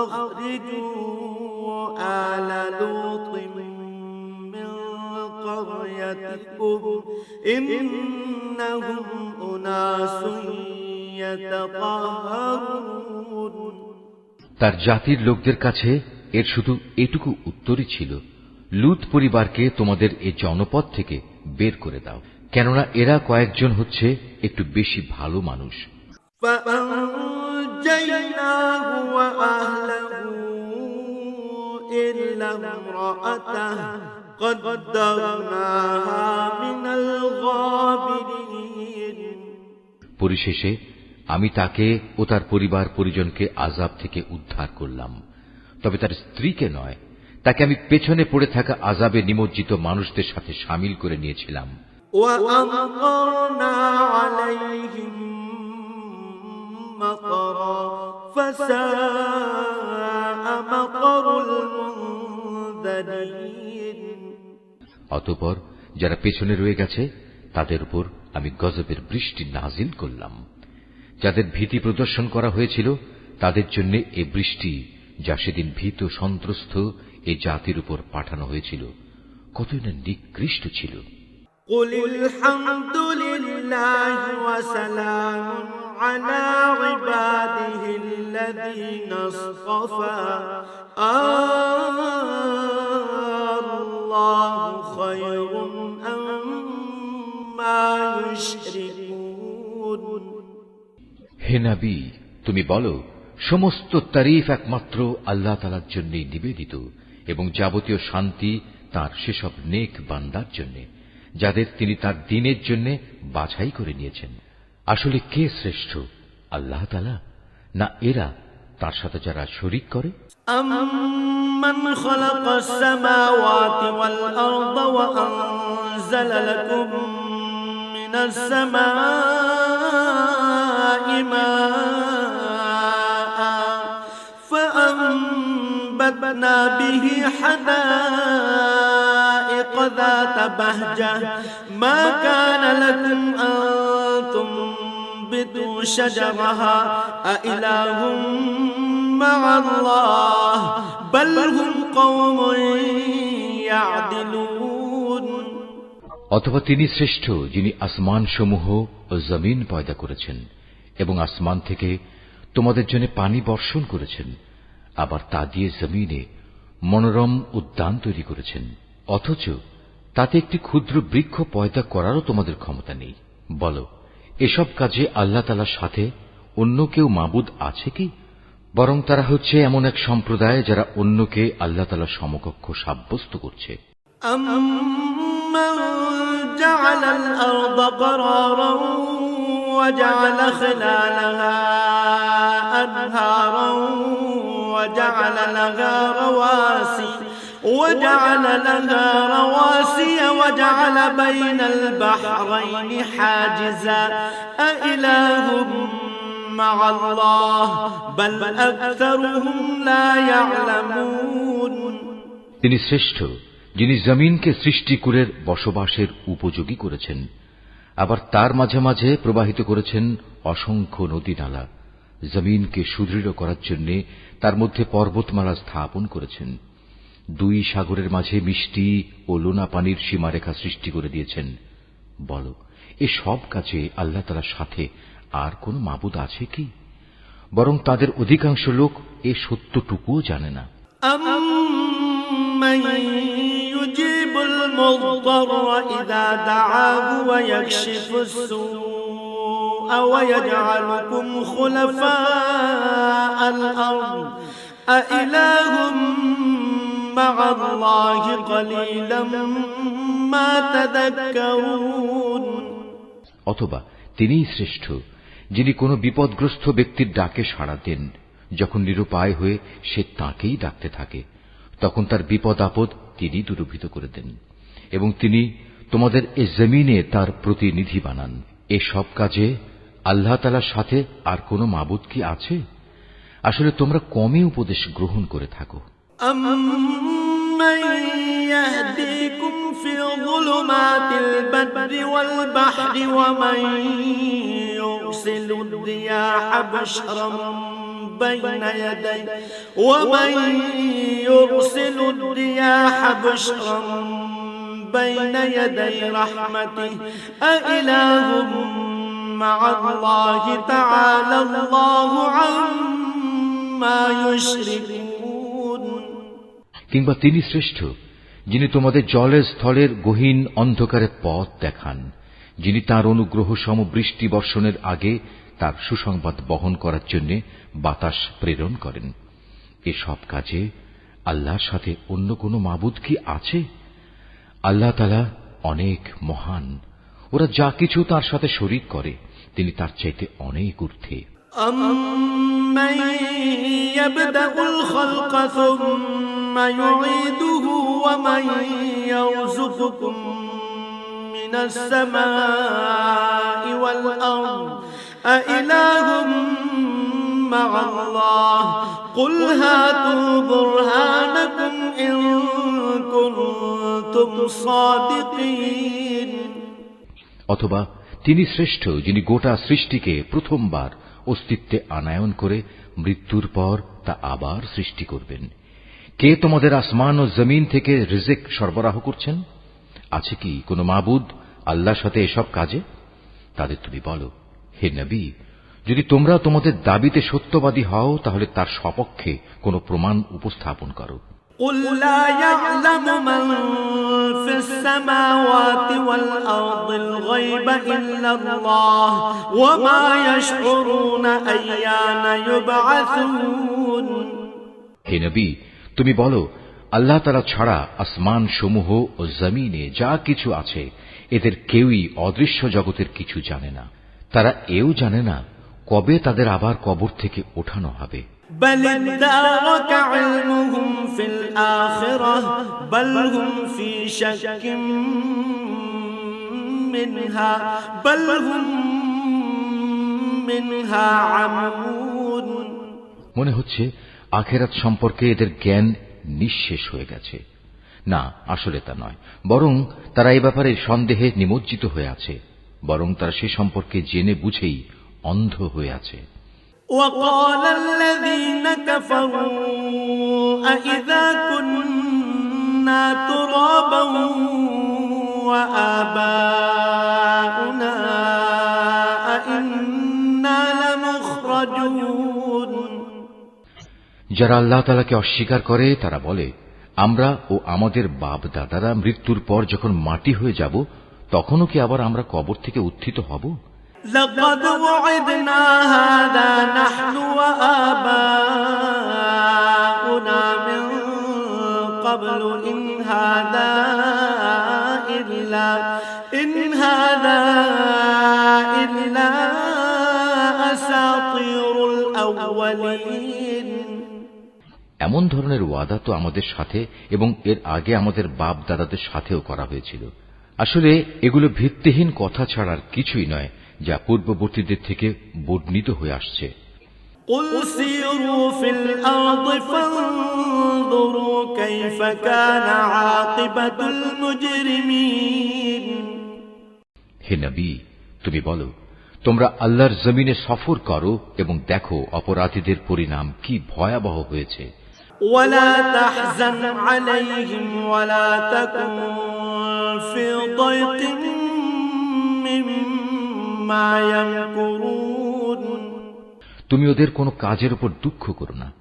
أخرجوا آل لوط من قريتكم إنهم أناس يتطهرون। তার জাতির লোকদের কাছে এর শুধু এটুকু উত্তরই ছিল, লূত পরিবারকে তোমাদের এ জনপদ থেকে বের করে দাও, কেননা এরা কয়েকজন হচ্ছে একটু বেশি ভালো মানুষ। فأنجيناه وأهله إلا امرأته قدرناها من الغابرين। পরিশেষে আমি তাকে ও তার পরিবার পরিজনকে আযাব থেকে উদ্ধার করলাম, তবে তার স্ত্রীকে নয়। তাকে আমি পেছনে পড়ে থাকা আযাবে নিমজ্জিত মানুষদের সাথে শামিল করে নিয়েছিলাম। وأمطرنا عليهم مطرا فساء مطر المنذرين। অতঃপর যারা পেছনে রয়ে গেছে তাদের উপর আমি গজবের বৃষ্টি নাজিল করলাম। যাদের ভীতি প্রদর্শন করা হয়েছিল তাদের জন্য এ বৃষ্টি, যা সেদিন ভীত সন্ত্রস্ত এ জাতির উপর পাঠানো হয়েছিল, কতই না নিকৃষ্ট ছিল। قل الحمد لله وسلام على عباده الذين اصطفى الله خير أما يشركون। হে নবী, তুমি বলো, সমস্ত তারিফ একমাত্র আল্লাহ তাআলার জন্যই নিবেদিত এবং যাবতীয় শান্তি তার সেসব নেক বান্দার জন্য যাদের তিনি তার দ্বীনের জন্য বাছাই করে নিয়েছেন। আসলে কে শ্রেষ্ঠ, আল্লাহ তাআলা না এরা তার সাথে যারা শরীক করে? أَمَّنْ خَلَقَ السَّمَاوَاتِ وَالْأَرْضَ وَأَنزَلَ لَكُم مِّنَ السَّمَاءِ مَاءً فَأَنبَتْنَا فأنبتنا به حدائق ذات بهجة ما كان لكم أن تنبتوا شجرها أإله مع الله بل هم قوم يعدلون। অথবা তিনি শ্রেষ্ঠ যিনি আসমান সমূহ ও জমিন পয়দা করেছেন এবং আসমান থেকে তোমাদের জন্য পানি বর্ষণ করেছেন, আবার তা দিয়ে জমিনে মনোরম উদ্যান তৈরি করেছেন, অথচ তাতে একটি ক্ষুদ্র বৃক্ষ পয়দা করারও তোমাদের ক্ষমতা নেই। বলো, এসব কাজে আল্লাহ তাআলার সাথে অন্য কেউ মাবুদ আছে কি? বরং তারা হচ্ছে এমন এক সম্প্রদায় যারা অন্যকে আল্লাহ তাআলার সমকক্ষ সাব্যস্ত করছে। أَمَّنْ جَعَلَ الْأَرْضَ قَرَارًا وَجَعَلَ خِلَالَهَا أَنْهَارًا وَجَعَلَ لَهَا رَوَاسِيَ وَجَعَلَ بَيْنَ الْبَحْرَيْنِ حَاجِزًا أَإِلَٰهٌ مَّعَ اللَّهِ بَلْ أَكْثَرُهُمْ لَا يَعْلَمُونَ। তিনি শ্রেষ্ঠ যিনি জমিনকে সৃষ্টিকুলের বসবাসের উপযোগী করেছেন, আবার তার মাঝে মাঝে প্রবাহিত করেছেন অসংখ্য নদী নালা। জমিনকে সুদৃঢ় করার জন্য তার মধ্যে পর্বতমালা স্থাপন করেছেন। দুই সাগরের মাঝে মিষ্টি ও লোনা পানির সীমারেখা সৃষ্টি করে দিয়েছেন। বলো, এ সব কাজে আল্লাহ তাআলার সাথে আর কোন মাবুদ আছে কি? বরং তাদের অধিকাংশ লোক এ সত্যটুকুও জানে না। أَمَّن يُجِيبُ الْمُضْطَرَّ إِذَا دَعَاهُ وَيَكْشِفُ السُّوءَ وَيَجْعَلُكُمْ خُلَفَاءَ الْأَرْضِ أَإِلَٰهٌ مَّعَ اللَّهِ قَلِيلًا مَّا تَذَكَّرُونَ। অথবা তিনিই শ্রেষ্ঠ যিনি কোনো বিপদগ্রস্ত ব্যক্তির ডাকে সাড়া দেন, যখন নিরুপায় হয়ে সে তাঁকেই ডাকতে থাকে, তখন তার বিপদ আপদ তিনি দূরীভূত করে দেন, এবং তিনি তোমাদের এ জমিনে তার প্রতিনিধি বানান। এ সব কাজে আল্লাহ তাআলার সাথে আর কোন মাবুদ কি আছে? আসলে তোমরা কমই উপদেশ গ্রহণ করে থাকো। أَمَّن يَهْدِيكُمْ فِي ظُلُمَاتِ الْبَرِّ وَالْبَحْرِ وَمَن يُرْسِلُ الرِّيَاحَ بُشْرًا بَيْنَ يَدَيْ رَحْمَتِهِ أَإِلَٰهٌ مَّعَ اللَّهِ تَعَالَى اللَّهُ عَمَّا يُشْرِكُونَ। কিংবা তিনি শ্রেষ্ঠ যিনি তোমাদের জলের স্থলের গহীন অন্ধকারে পথ দেখান, যিনি তাঁর অনুগ্রহ সম বৃষ্টি বর্ষণের আগে তার সুসংবাদ বহন করার জন্য বাতাস প্রেরণ করেন। এসব কাজে আল্লাহর সাথে অন্য কোন মাবুদ কি আছে? আল্লাহ তাআলা অনেক মহান। ওরা যা কিছু তার সাথে শরীক করে তিনি তার চাইতে অনেক ঊর্ধ্বে। أَمَّن يَبْدَأُ الْخَلْقَ ثُمَّ يُعِيدُهُ وَمَن يَرْزُقُكُم مِّنَ السَّمَاءِ وَالْأَرْضِ أَإِلَٰهٌ مَّعَ اللَّهِ قُلْ هَاتُوا بُرْهَانَكُمْ إِن كُنتُمْ صَادِقِينَ। অথবা তিনি শ্রেষ্ঠ যিনি গোটা সৃষ্টিকে প্রথমবার অস্তিত্বে আনায়ন করে মৃত্যুর পর তা আবার সৃষ্টি করবেন। কে তোমাদের আসমান ও জমিন থেকে রিজিক সরবরাহ করছেন? আছে কি কোনো মাবুদ আল্লাহর সাথে এসব কাজে? তাদের তুমি বলো, হে নবী, যদি তোমরা তোমাদের দাবিতে সত্যবাদী হও তাহলে তার সপক্ষে কোনো প্রমাণ উপস্থাপন করো। قُل لَّا يَعْلَمُ مَن فِي السَّمَاوَاتِ وَالْأَرْضِ الْغَيْبَ إِلَّا اللَّهُ وَمَا يَشْعُرُونَ أَيَّانَ يُبْعَثُونَ। হে নবী, তুমি বলো, আল্লাহ তাআলা ছাড়া আসমান সমূহ ও জমিনে যা কিছু আছে এদের কেউই অদৃশ্য জগতের কিছু জানে না। তারা এও জানে না কবে তাদের আবার কবর থেকে ওঠানো হবে। بل ادارك علمهم في الآخرة بل هم في شك منها عمون। মনে হচ্ছে আখেরাত সম্পর্কে এদের জ্ঞান নিঃশেষ হয়ে গেছে। না, আসলে তা নয়, বরং তারা এ ব্যাপারে সন্দেহে নিমজ্জিত হয়ে আছে, বরং তারা সে সম্পর্কে জেনে বুঝেই অন্ধ হয়ে আছে। وقال الذين كفروا أإذا كنا ترابا وآباؤنا أإنا لمخرجون। যারা আল্লাহ তাআলাকে অস্বীকার করে তারা বলে, আমরা ও আমাদের বাপ দাদারা মৃত্যুর পর যখন মাটি হয়ে যাব তখনও কি আবার আমরা কবর থেকে উত্থিত হব? لقد وعدنا هذا نحن وآباؤنا من قبل إن هذا إلا أساطير الأولين। এমন ধরনের ওয়াদা তো আমাদের সাথে এবং এর আগে আমাদের বাপ দাদাদের সাথেও করা হয়েছিল। আসলে এগুলো ভিত্তিহীন কথা ছাড়ার কিছুই নয়, যা পূর্ববর্তীদের থেকে বর্ণিত হয়ে আসছে। قل سيروا في الأرض فانظروا كيف كان عاقبة المجرمين। হে নবী, তুমি বলো, তোমরা আল্লাহর জমিনে সফর করো এবং দেখো অপরাধীদের পরিণাম কি ভয়াবহ হয়েছে। ولا تحزن عليهم ولا تكن في ضيق مما يمكرون। তুমি ওদের কোনো কাজের উপর দুঃখ করো না,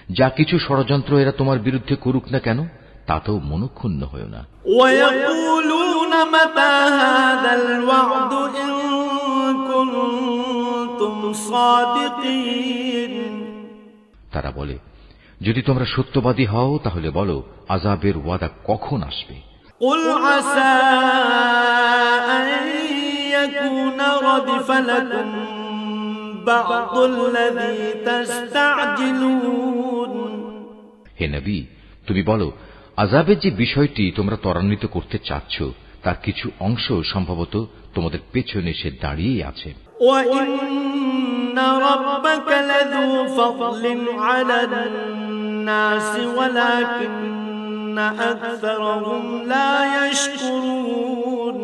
যা কিছু ষড়যন্ত্র এরা তোমার বিরুদ্ধে করুক না কেন তাতেও মনক্ষুণ্ণ হয়ো না। ويقولون متى هذا الوعد إن كنتم صادقين। তারা বলে, যদি তোমরা সত্যবাদী হও তাহলে বলো আযাবের ওয়াদা কখন আসবে। قل عسى أن يكون ردف لكم بعض الذي تستعجلون। হে নবী, তুমি বলো, আযাবের যে বিষয়টি তোমরা ত্বরান্বিত করতে চাচ্ছ তার কিছু অংশ সম্ভবত তোমাদের পেছনে এসে দাঁড়িয়ে আছে। وَإِنَّ رَبَّكَ لَذُو فَضْلٍ عَلَى النَّاسِ وَلَكِنَّ أَكْثَرَهُمْ لَا يَشْكُرُونَ।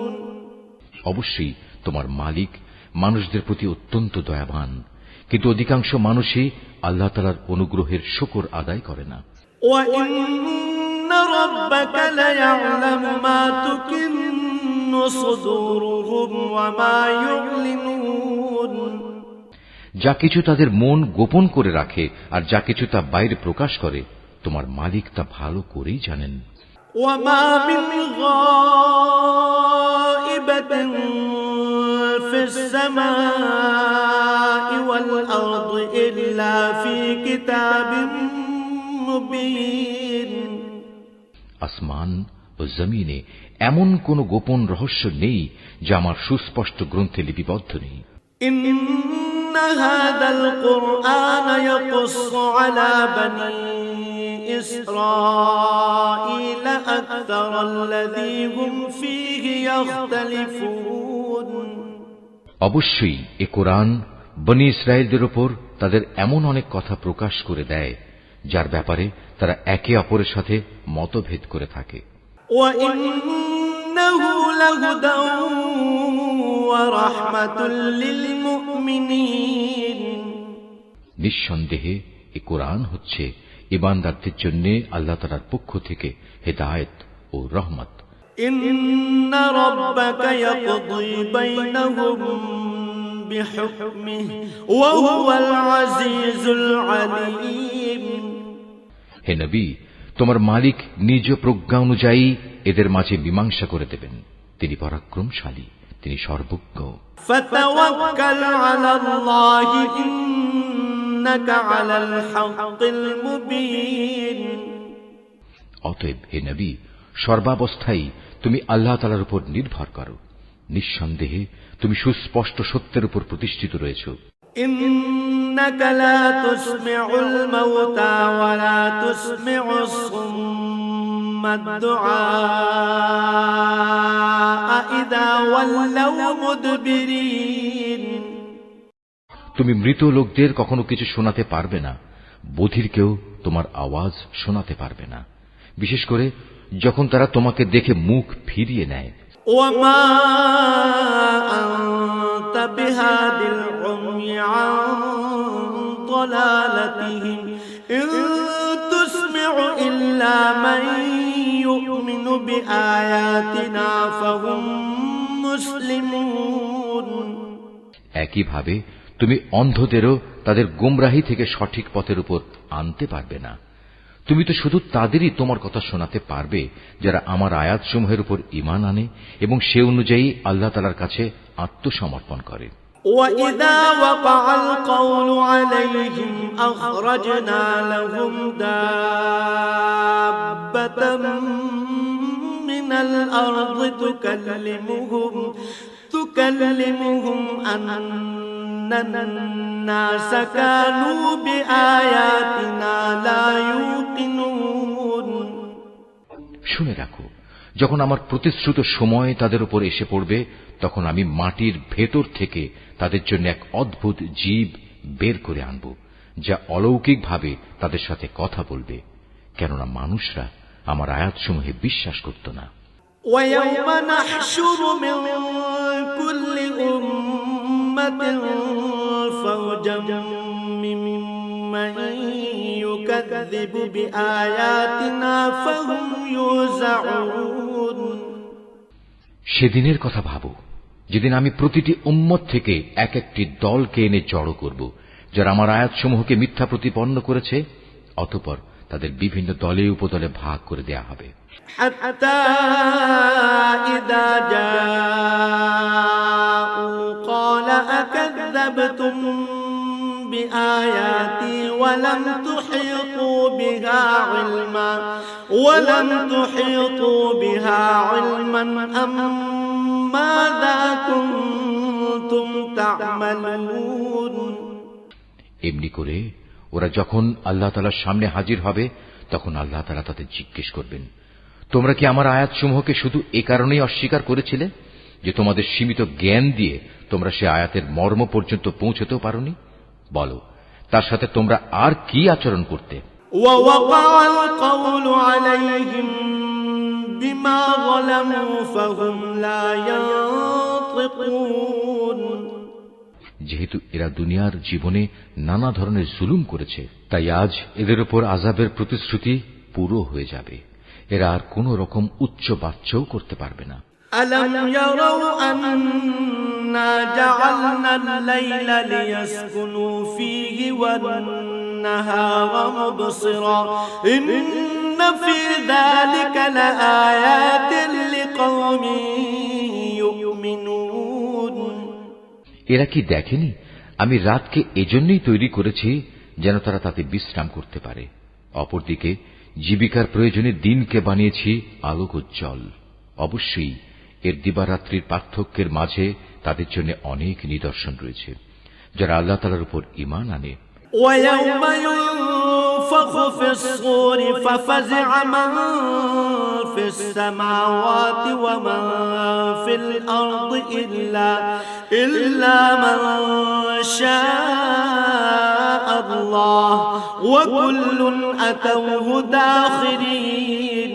অবশ্যই তোমার মালিক মানুষদের প্রতি অত্যন্ত দয়াবান, কিন্তু অধিকাংশ মানুষই আল্লাহ তাআলার অনুগ্রহের শুকর আদায় করে না। وَإِنَّ رَبَّكَ لَيَعْلَمُ مَا تُكِنُّ صُدُورُهُمْ وَمَا يُعْلِنُونَ। যা কিছু তাদের মন গোপন করে রাখে আর যা কিছু তা বাইরে প্রকাশ করে, তোমার মালিক তা ভালো করেই জানেন। وَمَا مِنْ غَائِبَةٍ فِي السَّمَاءِ وَالْأَرْضِ إِلَّا فِي كِتَابٍ مُبِينٍ। আসমান ও জমিনে এমন কোন গোপন রহস্য নেই যা আমার সুস্পষ্ট গ্রন্থে লিপিবদ্ধ নেই। إِنَّ هَذَا الْقُرْآنَ يَقُصُّ عَلَى بَنِي إِسْرَائِيلَ أَكْثَرَ الَّذِي هُمْ فِيهِ يَخْتَلِفُونَ। অবশ্যই এ কোরআন বনী ইসরায়েলদের উপর তাদের এমন অনেক কথা প্রকাশ করে দেয় যার ব্যাপারে তারা একে অপরের সাথে মতভেদ করে থাকে। وَإِنَّهُ لَهُدًى وَرَحْمَةٌ لِّلْمُؤْمِنِينَ। নিঃসন্দেহে এ কোরআন হচ্ছে ঈমানদারদের জন্য আল্লাহ তাআলার পক্ষ থেকে হেদায়েত ও রহমত। إِنَّ رَبَّكَ يَقْضِي بَيْنَهُم بِحُكْمِهِ وَهُوَ الْعَزِيزُ الْعَلِيمُ। হে নবী, তোমার মালিক নিজ প্রজ্ঞা অনুযায়ী এদের মাঝে মীমাংসা করে দেবেন। তিনি পরাক্রমশালী, তিনি সর্বজ্ঞ। فَتَوَكَّلْ عَلَى اللَّهِ إِنَّكَ عَلَى الْحَقِّ الْمُبِينِ। অতএব হে নবী, সর্বাবস্থায় তুমি আল্লাহ তাআলার উপর নির্ভর করো। নিঃসন্দেহে তুমি সুস্পষ্ট সত্যের উপর প্রতিষ্ঠিত রয়েছো। إِنَّكَ لَا تُسْمِعُ الْمَوْتَى وَلَا تُسْمِعُ الصُّمَّ الدُّعَاءَ إِذَا وَلَّوْا مُدْبِرِينَ। তুমি মৃত লোকদের কখনো কিছু শোনাতে পারবে না, বধির কেউ তোমার আওয়াজ শোনাতে পারবে না, বিশেষ করে যখন তারা তোমাকে দেখে মুখ ফিরিয়ে নেয়। ওয়ামা আনতা বিহাদিল উমই আন দালালাতিহিম ইন তুসমিউ ইল্লা মান ইউমিনু বিআয়াতিনা ফাহুম মুসলিমুন। একইভাবে তুমি অন্ধদেরও তাদের গোমরাহি থেকে সঠিক পথের উপর আনতে পারবে না। তুমি তো শুধু তাদেরই তোমার কথা শোনাতে পারবে যারা আমার আয়াতসমূহের উপর ঈমান আনে এবং সে অনুযায়ী আল্লাহ তাআলার কাছে আত্মসমর্পণ করে। وَإِذَا وَقَعَ الْقَوْلُ عَلَيْهِمْ أَخْرَجْنَا لَهُمْ دَابَّةً مِّنَ الْأَرْضِ تُكَلِّمُهُمْ أَنَّ النَّاسَ كَانُوا بِآيَاتِنَا لَا يُوقِنُونَ। শুনে রাখো, যখন আমার প্রতিশ্রুত সময় তাদের উপর এসে পড়বে, তখন আমি মাটির ভেতর থেকে তাদের জন্য এক অদ্ভুত জীব বের করে আনব, যা অলৌকিকভাবে তাদের সাথে কথা বলবে, কেননা মানুষরা আমার আয়াতসমূহে বিশ্বাস করত না। وَيَوْمَ نَحْشُرُ مِنْ كُلِّ أُمَّةٍ فَوْجًا مِّمَّنْ يُكَذِّبُ بِآيَاتِنَا فَهُمْ يُوزَعُونَ। সেদিনের কথা ভাবো, যেদিন আমি প্রতিটি উম্মত থেকে এক একটি দলকে এনে জড়ো করব, যারা আমার আয়াতসমূহকে মিথ্যা প্রতিপন্ন করেছে। অতঃপর তাদের বিভিন্ন দলে উপদলে ভাগ করে দেয়া হবে। حتى إذا جاءوا قال أكذبتم بآياتي ولم تحيطوا بها علما أم ماذا كنتم تعملون। এমনি করে ওরা যখন আল্লাহ তাআলার সামনে হাজির হবে, তখন আল্লাহ তাআলা তাদের জিজ্ঞেস করবেন, তোমরা কি আমার আয়াতসমূহকে শুধু এ কারণেই অস্বীকার করেছিলে যে তোমাদের সীমিত জ্ঞান দিয়ে তোমরা সে আয়াতের মর্ম পর্যন্ত পৌঁছতেও পারোনি? বলো, তার সাথে তোমরা আর কি আচরণ করতে? وَوَقَعَ الْقَوْلُ عَلَيْهِمْ بِمَا ظَلَمُوا فَهُمْ لَا يَنطِقُونَ। যেহেতু এরা দুনিয়ার জীবনে নানা ধরনের জুলুম করেছে, তাই আজ এদের উপর আযাবের প্রতিশ্রুতি পুরো হয়ে যাবে। এরা আর কোন রকম উচ্চ বাচ্চাও করতে পারবে না। أَلَمْ يَرَوْا أَنَّا جَعَلْنَا اللَّيْلَ لِيَسْكُنُوا فِيهِ وَالنَّهَارَ مُبْصِرًا إِنَّ فِي ذَلِكَ لَآيَاتٍ لِقَوْمٍ يُؤْمِنُونَ। এরা কি দেখেনি আমি রাতকে এজন্যই তৈরি করেছি যেন তারা তাতে বিশ্রাম করতে পারে, অপরদিকে জীবিকার প্রয়োজনে দিনকে বানিয়েছি আলোকোজ্জ্বল। অবশ্যই এর দিবারাত্রির পার্থক্যের মাঝে তাদের জন্য অনেক নিদর্শন রয়েছে, যারা আল্লাহ তাআলার উপর ঈমান আনে। وَيَوْمَ يُنفَخُ فِي الصُّورِ فَفَزِعَ مَن فِي السَّمَاوَاتِ وَمَن فِي الْأَرْضِ إِلَّا مَن شَاءَ اللَّهُ وَكُلٌّ أَتَوْهُ دَاخِرِينَ।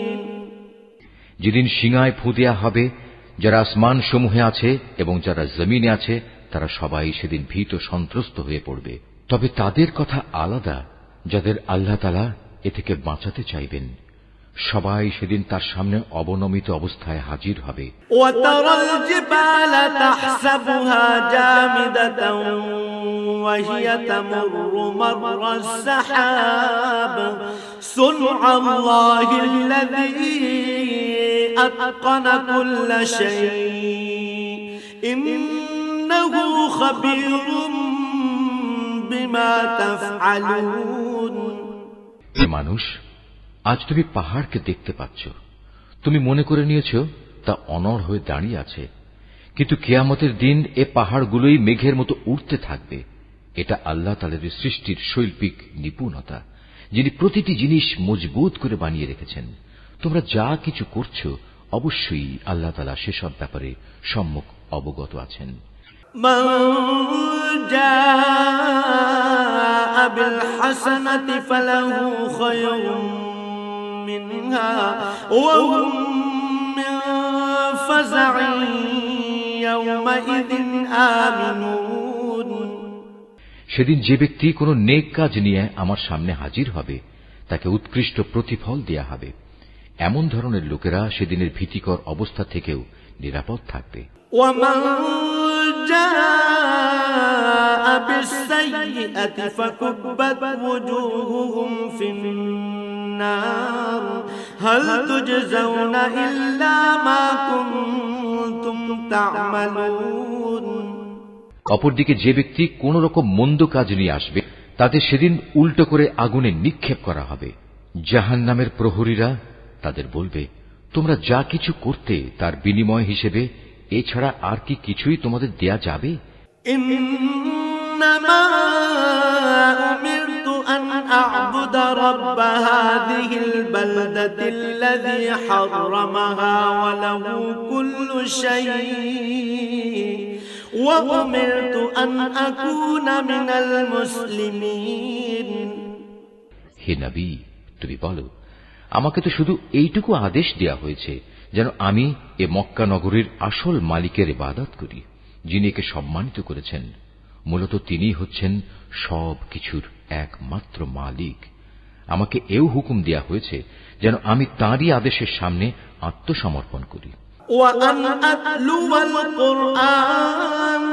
যেদিন সিংহায় ফু দেয়া হবে, যারা আসমান সমূহে আছে এবং যারা জমিনে আছে, তারা সবাই সেদিন ভীত সন্ত্রস্ত হয়ে পড়বে। তবে তাদের কথা আলাদা, যাদের আল্লাহ তাআলা এ থেকে বাঁচাতে চাইবেন। সবাই সেদিন তার সামনে অবনমিত অবস্থায় হাজির হবে। وَتَرَى الْجِبَالَ تَحْسَبُهَا جَامِدَةً وَهِيَ تَمُرُّ مَرَّ السَّحَابِ صُنْعَ اللَّهِ الَّذِي أَتْقَنَ كُلَّ شَيْءٍ إِنَّهُ خَبِيرٌ بِمَا تَفْعَلُونَ। মানুষ, আজ তুমি পাহাড়কে দেখতে পাচ্ছ, তুমি মনে করে নিয়েছ তা অনড় হয়ে দাঁড়িয়ে আছে, কিন্তু কিয়ামতের দিন এ পাহাড়গুলোই মেঘের মতো উড়তে থাকবে। এটা আল্লাহ তাআলার সৃষ্টির শৈল্পিক নিপুণতা, যিনি প্রতিটি জিনিস মজবুত করে বানিয়ে রেখেছেন। তোমরা যা কিছু করছো, অবশ্যই আল্লাহ তাআলা সেসব ব্যাপারে সম্যক অবগত আছেন। من جاء بالحسنة فله خير منها وهم من فزع يومئذ آمنون। সেদিন যে ব্যক্তি কোনো নেক কাজ নিয়ে আমার সামনে হাজির হবে তাকে উৎকৃষ্ট প্রতিফল দেয়া হবে। এমন ধরনের লোকেরা সেদিনের ভীতিকর অবস্থা থেকেও নিরাপদ থাকবে। ومن جاء بالسيئة فكبت وجوههم في النار هل تجزون إلا ما كنتم تعملون। অপরদিকে যে ব্যক্তি কোন রকম মন্দ কাজ নিয়ে আসবে তাদের সেদিন উল্টো করে আগুনে নিক্ষেপ করা হবে। জাহান্নামের প্রহরীরা তাদের বলবে, তোমরা যা কিছু করতে তার বিনিময় হিসেবে এছাড়া আর কি কিছুই তোমাদের দেয়া যাবে? ইন্নামা উমিরতু আন আ'বুদা রাব্ব হাযিহিল বালদাতিল্লাযী হাররামাহা ওয়া লাহু কুল্লু শাইইন ওয়া উমিরতু আন আকুনা মিনাল মুসলিমিন। হে নবী, তুমি বলো, আমাকে তো শুধু এইটুকু আদেশ দেয়া হয়েছে যেন আমি এ মক্কা নগরীর আসল মালিকের ইবাদত করি, যিনি একে সম্মানিত করেছেন। মূলত তিনিই হচ্ছেন সব কিছুর একমাত্র মালিক। আমাকে এও হুকুম দেয়া হয়েছে যেন আমি তাঁরই আদেশের সামনে আত্মসমর্পণ করি। وأن أتلو القرآن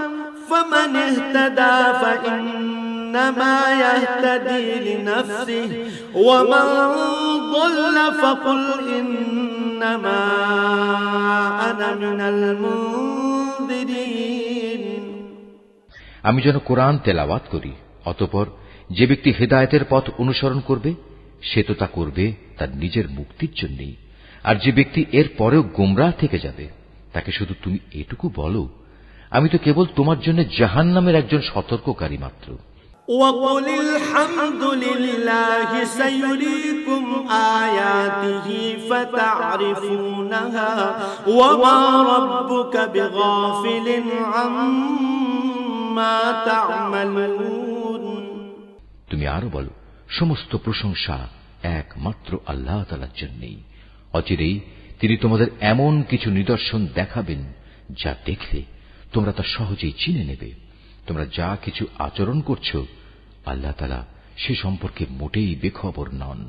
فمن اهتدى فإنما يهتدي لنفسه ومن ضل فقل إنما أنا من المنذرين। আমি যেন কোরআন তেলাওয়াত করি, অতঃপর যে ব্যক্তি হেদায়েতের পথ অনুসরণ করবে সে তো তা করবে তার নিজের মুক্তির জন্যই, আর যে ব্যক্তি এর পরেও গোমরাহ থেকে যাবে তাকে শুধু তুমি এটুকু বলো, আমি তো কেবল তোমার জন্য জাহান্নামের একজন সতর্ককারী মাত্র। وَقُلِ الْحَمْدُ لِلَّهِ سَيُرِيكُمْ آيَاتِهِ فَتَعْرِفُونَهَا وَمَا رَبُّكَ بِغَافِلٍ عَمَّا تَعْمَلُونَ। তুমি আরো বলো, সমস্ত প্রশংসা একমাত্র আল্লাহ তাআলার জন্যই। অচিরেই তিনি তোমাদের এমন কিছু নিদর্শন দেখাবেন যা দেখলে তোমরা তা সহজেই চিনে নেবে। তোমরা যা কিছু আচরণ করছো আল্লাহ তাআলা সে সম্পর্কে মোটেই বেখবর নন।